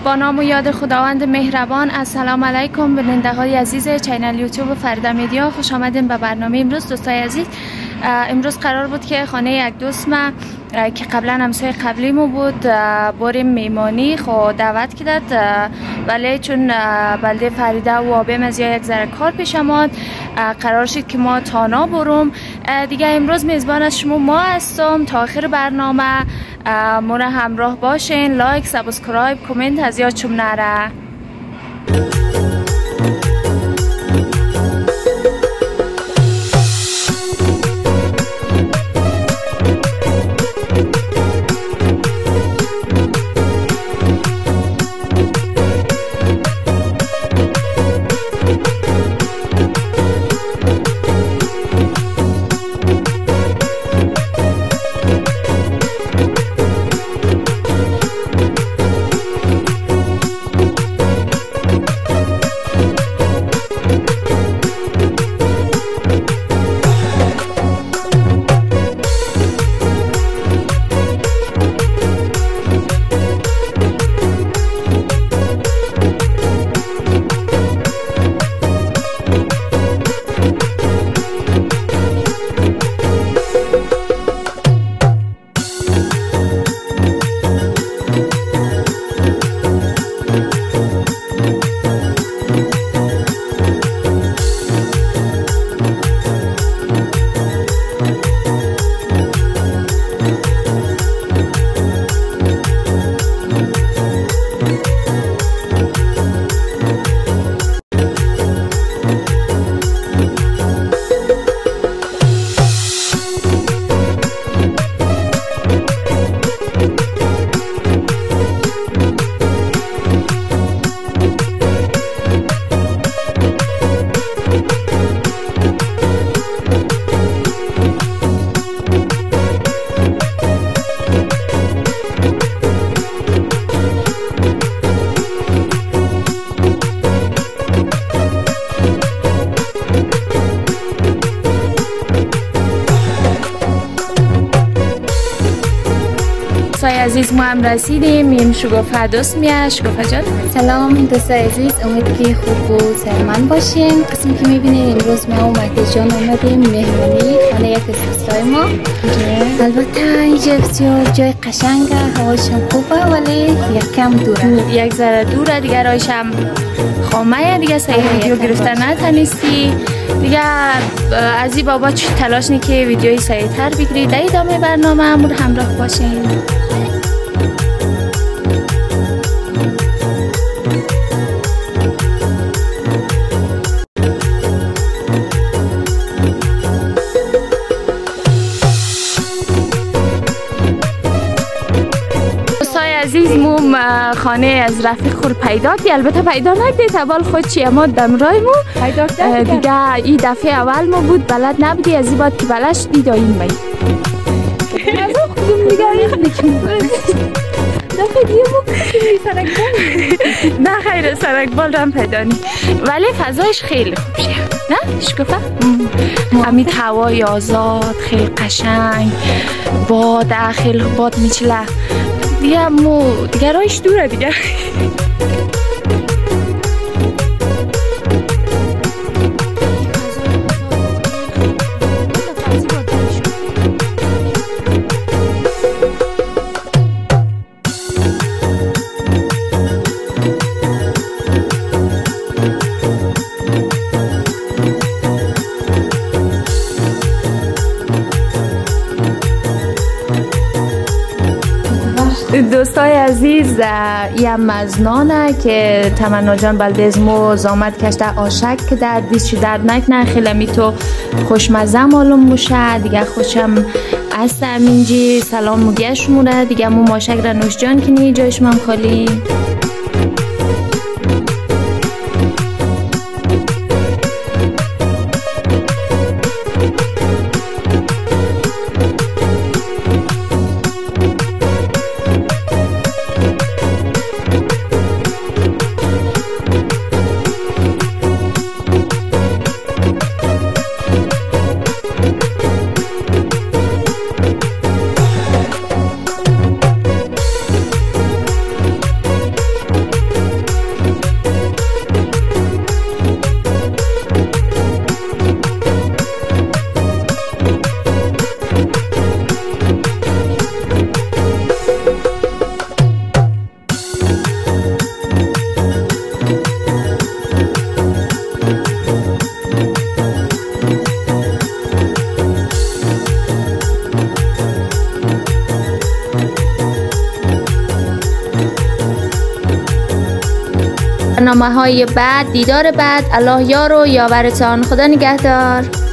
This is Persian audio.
با نام و یاد خداوند مهربان. السلام علیکم بیننده های عزیز چینل یوتیوب فردا میدیا، خوش آمدین به برنامه امروز. دوستای عزیز، امروز قرار بود که خانه یک دوست ما که قبلا همسایه قبلی مو بود بریم میمانی، خب دعوت کردد، ولی چون بلده فریده و آبیم از یک ذره کار پیش آمد، قرار شد که ما تانا برم دیگه. امروز میزبان از شما ما هستم. تا آخر برنامه ما را همراه باشین. لایک، سابسکرایب، کامنت از یادتون نره. دوستای عزیز، ما هم رسیدیم. این شگفته دوست میاد. شگفته جان سلام دوستای عزیز، امید که خوب و سلامت باشین. قسمی که میبینید امروز ما و مهدی جان آمدیم مهمانی خانه یک از دوستای ما. البته اینجا بسیار جای قشنگه، هواش هم خوبه ولی یک کم دوره، یک ذره دوره دیگه. راهش هم خامه دیگه، صحیح ویدیو گرفتن نتونستی دیگه. از این بابا تلاش نی که ویدیوی صحیح تر بگیری. در ادامه برنامه امور همراه باشین. عزیز، موم خانه از رفیق خور پیدا کی، البته پیدا نکدید، اول خود چی اما دمرای مو پیدا کرد دیگه. این دفعه اول ما بود بلد نبودی، از این بعد که بلش دید این بایی از خودم دیگه دفعه دیگه مو سرکبال نه خیر، سرکبال هم پیدا نی، ولی فضایش خیلی خوب شه، نه شکفه؟ امید هوای آزاد، خیلی قشنگ، باد خیلی باد میچله دیگه. مو دیگه راهش دوره دیگه. دوستای عزیز، یه مزنانه که تمنا جان بلدزمو زامت کشته آشک که در دیسش درد نکنه، خیلی می تو خوشمزه معلوم موشه دیگه. خوشم از همینجی سلام مگیش مونه دیگه. مو ماشک را نوش جان کنی، جایش من خالی. برنامه‌های بعد، دیدار بعد. الله یار و یاورتان. خدا نگهدار.